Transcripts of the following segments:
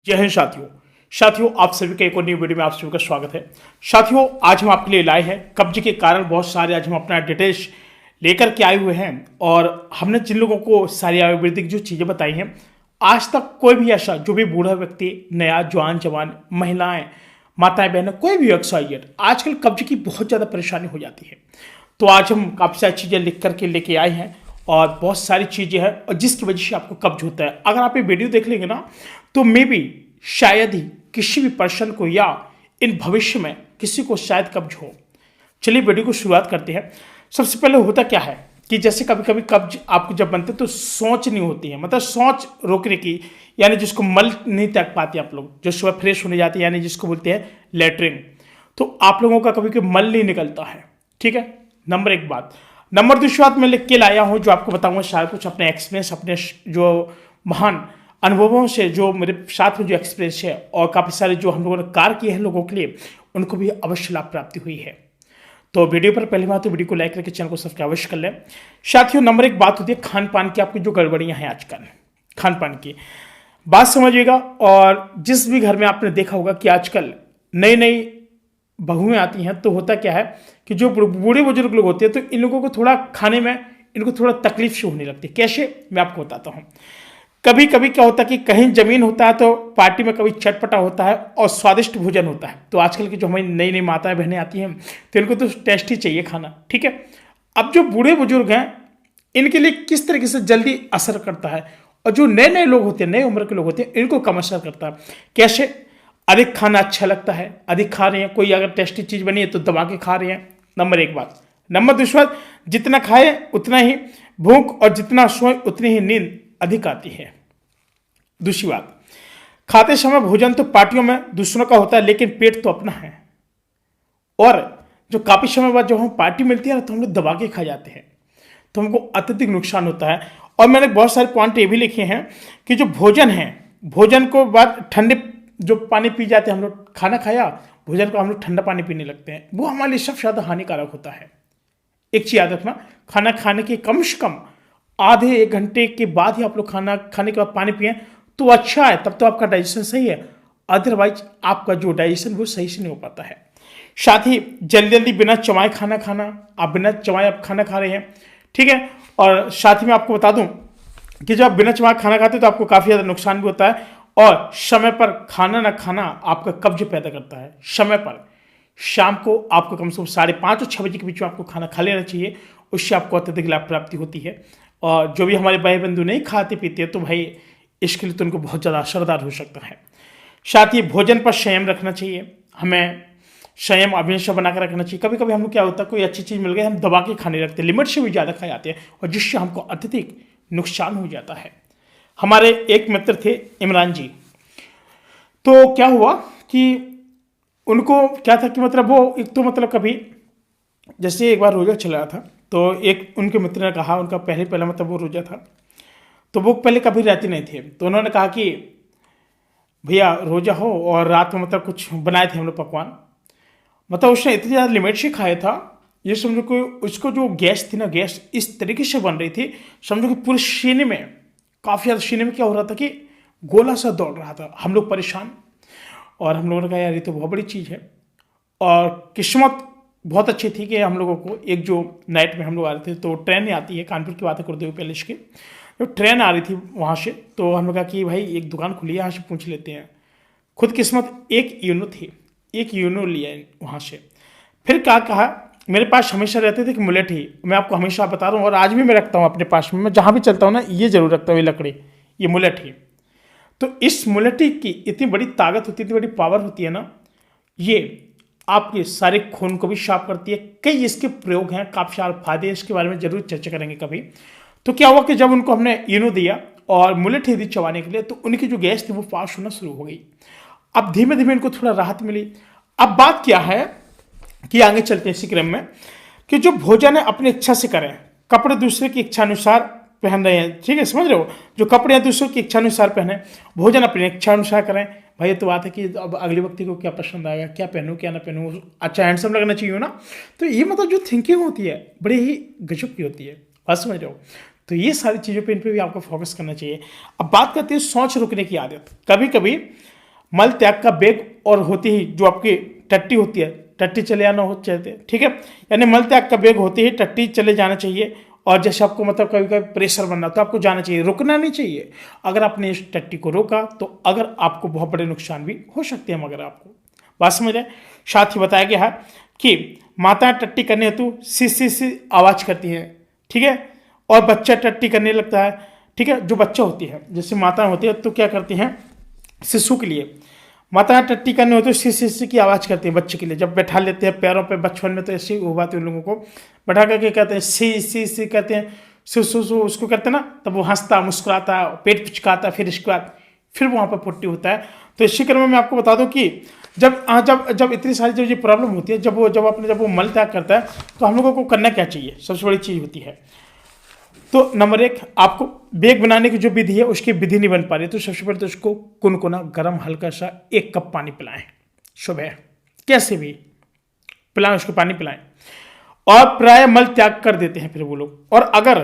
जय हिंद साथियों आप सभी का एक और न्यू वीडियो में आप सभी का स्वागत है। साथियों आज हम आपके लिए लाए हैं कब्ज के कारण बहुत सारे आज हम अपना डिटेल्स लेकर के आए हुए हैं और हमने जिन लोगों को सारी आयुर्वेदिक जो चीज़ें बताई हैं आज तक कोई भी ऐसा जो भी बूढ़ा व्यक्ति नया जवान महिलाएं माताएं बहनें कोई भी एक्सरसाइज आजकल कब्ज की बहुत ज़्यादा परेशानी हो जाती है। तो आज हम काफ़ी सारी चीज़ें लिख करके लेके आए हैं और बहुत सारी चीज़ें हैं और जिसकी वजह से आपको कब्ज होता है। अगर आप ये वीडियो देख लेंगे ना तो मे बी शायद ही किसी भी पर्सन को या इन भविष्य में किसी को शायद कब्ज हो। चलिए वीडियो को शुरुआत करते हैं। सबसे पहले होता क्या है कि जैसे कभी कभी कब्ज आपको जब बनते तो सोच नहीं होती है, मतलब सोच रोकने की, यानी जिसको मल नहीं त्याग पाते आप लोग, जो सुबह फ्रेश होने जाते हैं यानी जिसको बोलते हैं लेटरिन, तो आप लोगों का कभी कभी मल नहीं निकलता है। ठीक है, नंबर एक बात। नंबर दूसरी बात मैं लिख के लाया हूँ जो आपको बताऊंगा शायद कुछ अपने एक्सपीरियंस, अपने जो महान अनुभवों से, जो मेरे साथ में जो एक्सपीरियंस है और काफ़ी सारे जो हम लोगों ने कार्य किए हैं लोगों के लिए, उनको भी अवश्य लाभ प्राप्ति हुई है। तो वीडियो पर पहली बात तो वीडियो को लाइक करके चैनल को सब्सक्राइब अवश्य कर लें। साथियों नंबर एक बात होती है खान पान की, आपकी जो गड़बड़ियाँ हैं आजकल खान पान की बात समझिएगा। और जिस भी घर में आपने देखा होगा कि आजकल नई नई बहुएं आती हैं तो होता क्या है कि जो बूढ़े बुजुर्ग लोग होते हैं तो इन लोगों को थोड़ा खाने में इनको थोड़ा तकलीफ से होने लगती है। कैसे, मैं आपको बताता हूँ। कभी कभी क्या होता है कि कहीं जमीन होता है तो पार्टी में कभी चटपटा होता है और स्वादिष्ट भोजन होता है। तो आजकल की जो हमारी नई नई माताएं बहनें आती हैं तो इनको तो टेस्टी चाहिए खाना। ठीक है, अब जो बूढ़े बुजुर्ग हैं इनके लिए किस तरीके से जल्दी असर करता है और जो नए नए लोग होते हैं, नए उम्र के लोग होते हैं, इनको कम असर करता है। कैसे, अधिक खाना अच्छा लगता है, अधिक खा रहे हैं, कोई अगर टेस्टी चीज़ बनी है तो दबा के खा रहे हैं, नंबर एक बात। नंबर दूसरी बात, जितना खाए उतना ही भूख और जितना सोए उतनी ही नींद अधिक आती है। दूसरी बात, खाते समय भोजन तो पार्टियों में दूसरों का होता है लेकिन पेट तो अपना है, और जो काफ़ी समय बाद जब हम पार्टी मिलती है ना तो हम लोग दबा के खा जाते हैं तो हमको अत्यधिक नुकसान होता है। और मैंने बहुत सारे पॉइंट ये भी लिखे हैं कि जो भोजन है, भोजन को बाद ठंडे जो पानी पी जाते हैं हम लोग, खाना खाया भोजन को हम लोग ठंडा पानी पीने लगते हैं, वो हमारे लिए सबसे ज़्यादा हानिकारक होता है। एक चीज़ याद रखना, खाना खाने के कम से कम आधे एक घंटे के बाद ही आप लोग खाना खाने के बाद पानी पिए तो अच्छा है, तब तो आपका डाइजेशन सही है। अदरवाइज आपका जो डाइजेशन वो सही से नहीं हो पाता है। साथ ही जल्दी जल्दी बिना चबाए खाना खाना, आप बिना चबाए आप खाना खा रहे हैं, ठीक है। और साथ ही मैं आपको बता दूं कि जब आप बिना चबाए खाना खाते हैं तो आपको काफ़ी ज़्यादा नुकसान भी होता है। और समय पर खाना ना खाना आपका कब्ज पैदा करता है। समय पर शाम को आपको कम से कम 5:30 और 6 बजे के बीच में आपको खाना खा लेना चाहिए, उससे आपको अत्यधिक लाभ प्राप्ति होती है। और जो भी हमारे भाई बंधु नहीं खाते पीते तो भाई इसके लिए तो उनको बहुत ज़्यादा असरदार हो सकता है। साथ ही भोजन पर संयम रखना चाहिए, हमें संयम हमेशा बनाकर रखना चाहिए। कभी कभी हम लोग क्या होता है कोई अच्छी चीज़ मिल गई हम दबा के खाने लगते हैं, लिमिट से भी ज़्यादा खा जाते हैं और जिससे हमको अत्यधिक नुकसान हो जाता है। हमारे एक मित्र थे इमरान जी, तो क्या हुआ कि उनको क्या था कि मतलब वो एक तो मतलब कभी जैसे एक बार रोज़ा चला रहा था तो एक उनके मित्र ने कहा, उनका पहला मतलब वो रोज़ा था तो वो पहले कभी रहते नहीं थे, तो उन्होंने कहा कि भैया रोज़ा हो और रात में मतलब कुछ बनाए थे हम लोग पकवान, मतलब उसने इतनी ज़्यादा लिमिट से खाया था, ये समझो कि उसको जो गैस थी ना, गैस इस तरीके से बन रही थी समझो कि पूरे सीने में, काफ़ी ज़्यादा सीने में क्या हो रहा था कि गोला सा दौड़ रहा था। हम लोग परेशान और हम लोगों ने कहा यार ये तो बहुत बड़ी चीज़ है। और किस्मत बहुत अच्छी थी कि हम लोगों को एक जो नाइट में हम लोग आ रहे थे तो ट्रेन आती है, कानपुर की बात है, गुरुदेव पैलेस की तो ट्रेन आ रही थी वहाँ से, तो हम लोग कहा कि भाई एक दुकान खुली है यहाँ से पूछ लेते हैं। खुद किस्मत एक यूनो थी, एक यूनो लिया वहाँ से। फिर क्या कहा, मेरे पास हमेशा रहते थे कि मुलेट ही, मैं आपको हमेशा बता रहा हूँ और आज भी मैं रखता हूँ अपने पास में, मैं जहाँ भी चलता हूँ ना ये जरूर रखता हूँ, ये लकड़ी, ये मुलेट ही। तो इस मुलेटी की इतनी बड़ी ताकत होती है, इतनी बड़ी पावर होती है ना, ये आपके सारे खून को भी साफ करती है। कई इसके प्रयोग हैं, काफ़ी सारे फायदे, इसके बारे में जरूर चर्चा करेंगे कभी। तो क्या हुआ कि जब उनको हमने इनो दिया और मुलेट दी चबाने के लिए तो उनकी जो गैस थी वो पास होना शुरू हो गई। अब धीमे धीमे इनको थोड़ा राहत मिली। अब बात क्या है कि आगे चलते हैं इसी क्रम में कि जो भोजन है अपनी इच्छा से करें, कपड़े दूसरे की इच्छा अनुसार पहन रहे हैं, ठीक है, समझ रहे हो, जो कपड़े हैं दूसरों की इच्छा अनुसार पहने, भोजन अपनी इच्छा अनुसार करें। भाई ये तो बात है कि अब अगले व्यक्ति को क्या पसंद आएगा, क्या पहनूं क्या ना पहनूं, अच्छा हैंडसम लगना चाहिए ना, तो ये मतलब जो थिंकिंग होती है बड़ी ही गजब की होती है, बात समझ रहे हो। तो ये सारी चीज़ों पे इन पे भी आपको फोकस करना चाहिए। अब बात करते हैं सोच रुकने की आदत। कभी कभी मल त्याग का वेग और होती ही जो आपकी टट्टी होती है, टट्टी चले आना हो चाहते, ठीक है, यानी मल त्याग का वेग होते ही टट्टी चले जाना चाहिए। और जैसे आपको मतलब कभी कभी प्रेशर बनना तो आपको जाना चाहिए, रुकना नहीं चाहिए। अगर आपने इस टट्टी को रोका तो अगर आपको बहुत बड़े नुकसान भी हो सकते हैं। मगर आपको बात समझ आए। साथ ही बताया गया है कि माता टट्टी करने हेतु सी आवाज करती है, ठीक है, और बच्चा टट्टी करने लगता है, ठीक है। जो बच्चा होती है, जैसे माता होती है तो क्या करती हैं, शिशु के लिए माता टट्टी करने होती है सी की आवाज़ करती है बच्चे के लिए। जब बैठा लेते हैं पैरों पे बचपन में तो ऐसे ही हुआते उन लोगों को बैठा करके कहते हैं सी कहते हैं, सु उसको करते हैं ना, तब वो हंसता मुस्कुराता पेट पिचकाता, फिर इसके बाद फिर वहाँ पर पुट्टी होता है। तो इसी क्रम में मैं आपको बता दूं कि जब जब जब इतनी सारी जो ये प्रॉब्लम होती है, जब वो मल त्याग करता है तो हम लोगों को करना क्या चाहिए, सबसे बड़ी चीज़ होती है। तो नंबर 1, आपको बेग बनाने की जो विधि है उसकी विधि नहीं बन पा रही तो सबसे पहले तो उसको कुनकुना गर्म हल्का सा 1 कप पानी पिलाएं सुबह, कैसे भी पिलाएं, उसको पानी पिलाएं। और प्राय मल त्याग कर देते हैं फिर वो लोग। और अगर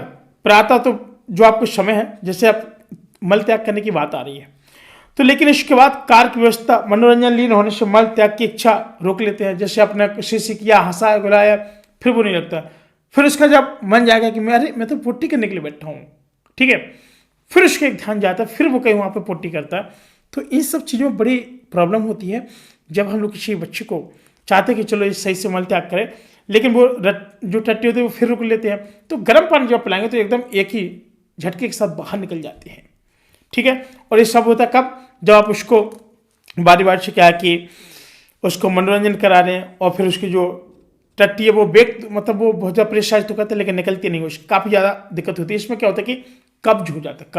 प्रातः तो जो आपको समय है, जैसे आप मल त्याग करने की बात आ रही है तो, लेकिन इसके बाद कार्य की व्यवस्था मनोरंजन लीन होने से मल त्याग की इच्छा रोक लेते हैं। जैसे आपने किसी किया, हंसाया गुलाया, फिर वो नहीं लगता। फिर उसका जब मन जाएगा कि मैं तो पोटी करने के लिए बैठा हूँ, ठीक है, फिर उसका एक ध्यान जाता है, फिर वो कहीं वहाँ पे पोटी करता है। तो इन सब चीज़ों में बड़ी प्रॉब्लम होती है जब हम लोग किसी बच्चे को चाहते कि चलो ये सही से मल त्याग करें, लेकिन वो जो टट्टी होती है वो फिर रुक लेते हैं। तो गर्म पानी जब पिलाएंगे तो एकदम एक ही झटके के साथ बाहर निकल जाते हैं, ठीक है। और ये सब होता है कब, जब आप उसको बारी बारी से क्या है कि उसको मनोरंजन करा रहे हैं और फिर उसकी जो टट्टी है वो बेग मतलब वो बहुत ज़्यादा प्रेशराइज तो करते हैं लेकिन निकलती नहीं, उसकी काफ़ी ज़्यादा दिक्कत होती है। इसमें क्या होता है कि कब्ज हो जाता है,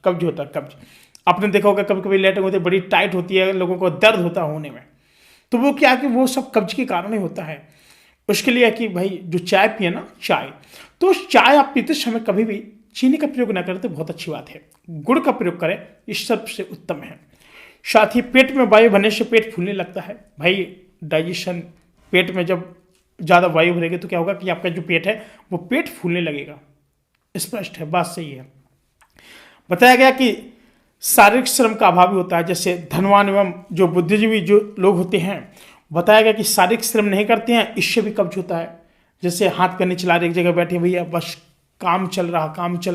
कब्ज होता है। कब्ज आपने देखा होगा, कभी कभी लेटरिन होती है बड़ी टाइट होती है, लोगों को दर्द होता है होने में, तो वो क्या है कि वो सब कब्ज के कारण ही होता है। उसके लिए है कि भाई जो चाय पिए ना, चाय, तो उस चाय आप पीते समय कभी भी चीनी का प्रयोग ना करें तो बहुत अच्छी बात है, गुड़ का प्रयोग करें, इस सबसे उत्तम है। साथ ही पेट में वायु भरने से पेट फूलने लगता है। भाई डाइजेशन, पेट में जब ज़्यादा वायु भरेगी तो क्या होगा कि आपका जो पेट है वो पेट फूलने लगेगा। स्पष्ट है, बात सही है। बताया गया कि शारीरिक श्रम का अभाव भी होता है, जैसे धनवान एवं जो बुद्धिजीवी जो लोग होते हैं, बताया गया कि शारीरिक श्रम नहीं करते हैं, इससे भी कब्ज होता है। जैसे हाथ पैर नहीं चला रहे, एक जगह बैठे भैया बस काम चल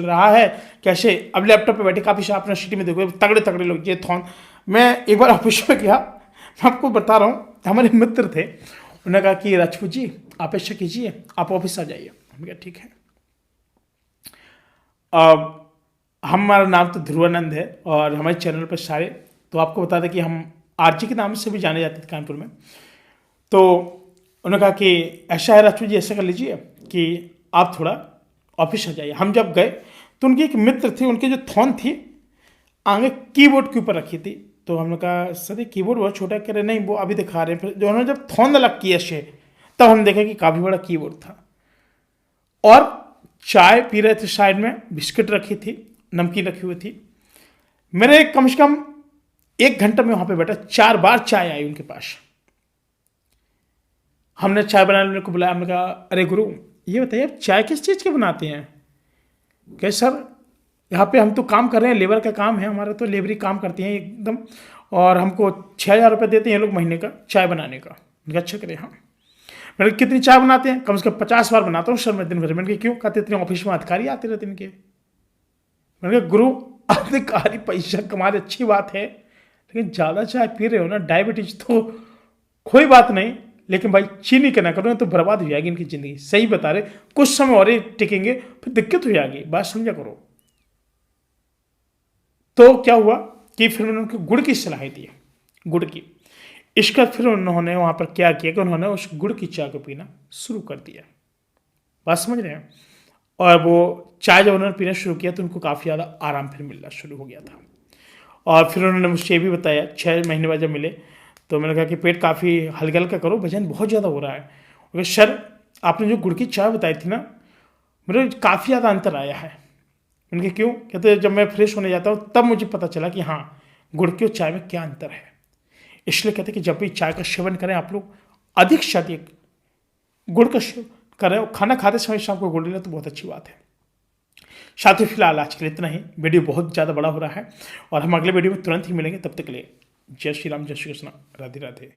रहा है, कैसे अब लैपटॉप पे बैठे, काफ़ी आपने सिटी में देखो तगड़े तगड़े लोग, ये थॉन। मैं एक बार ऑफिस में गया, मैं आपको बता रहा हूँ, हमारे मित्र थे, उन्होंने कहा कि राजपूत जी आप ऐसा कीजिए, आप ऑफिस आ जाइए। हमने कहा ठीक है। हमारा नाम तो ध्रुवानंद है और हमारे चैनल पर सारे, तो आपको बता दें कि हम आरजी के नाम से भी जाने जाते थे कानपुर में। तो उन्होंने कहा कि ऐसा है राजपूत जी, ऐसा कर लीजिए कि आप थोड़ा ऑफिस आ जाइए। हम जब गए तो उनके एक मित्र थे, उनकी जो थॉन थी आगे कीबोर्ड के ऊपर रखी थी। तो हमने कहा सर ये कीबोर्ड बहुत छोटा, कह रहे नहीं वो अभी दिखा रहे हैं। फिर जो उन्होंने जब थॉन अलग किया से, तब हम देखे कि काफ़ी बड़ा कीबोर्ड था। और चाय पी रहे थे, साइड में बिस्किट रखी थी, नमकीन रखी हुई थी। मेरे कम से कम 1 घंटा में वहाँ पे बैठा, 4 बार चाय आई उनके पास। हमने चाय बनाने को बुलाया, हमने कहा अरे गुरु ये बताइए आप चाय किस चीज़ के बनाते हैं? कहे सर यहाँ पे हम तो काम कर रहे हैं, लेबर का काम है हमारा, तो लेबरी काम करते हैं एकदम, और हमको 6,000 रुपये देते हैं ये लोग महीने का चाय बनाने का। अच्छा करें हाँ। मैंने कितनी चाय बनाते हैं? कम से कम 50 बार बनाता हूँ सर मैं दिन भर। मैंने कहा क्यों? कहते इतने ऑफिस में अधिकारी आते रहते इनके। मैंने कहा गुरु अधिकारी पैसा कमा रहे अच्छी बात है, लेकिन ज़्यादा चाय पी रहे हो ना, डायबिटीज तो कोई बात नहीं, लेकिन भाई चीनी का ना करो तो बर्बाद हो जाएगी इनकी ज़िंदगी। सही बता रहे, कुछ समय और ही टिकेंगे फिर दिक्कत हो जाएगी, बात समझा करो। तो क्या हुआ कि फिर मैंने उनको गुड़ की सलाह दी, गुड़ की। इसका फिर उन्होंने वहाँ पर क्या किया कि उन्होंने उस गुड़ की चाय को पीना शुरू कर दिया। बात समझ रहे हैं? और वो चाय जब उन्होंने पीना शुरू किया तो उनको काफ़ी ज़्यादा आराम फिर मिलना शुरू हो गया था। और फिर उन्होंने मुझसे ये भी बताया, 6 महीने बाद जब मिले तो मैंने कहा कि पेट काफ़ी हल्का हल्का करो, वजन बहुत ज़्यादा हो रहा है। और सर आपने जो गुड़ की चाय बताई थी ना, मेरे काफ़ी ज़्यादा अंतर आया है। उनके क्यों? कहते जब मैं फ्रेश होने जाता हूँ तब मुझे पता चला कि हाँ गुड़ की और चाय में क्या अंतर है। इसलिए कहते कि जब भी चाय का सेवन करें आप लोग अधिक से अधिक गुड़ का सेवन करें, और खाना खाते समय शाम को गुड़ लें तो बहुत अच्छी बात है। साथ ही फिलहाल आज के लिए इतना ही। वीडियो बहुत ज़्यादा बड़ा हो रहा है और हम अगले वीडियो में तुरंत ही मिलेंगे, तब तक के लिए जय श्री राम, जय श्री कृष्ण, राधे राधे।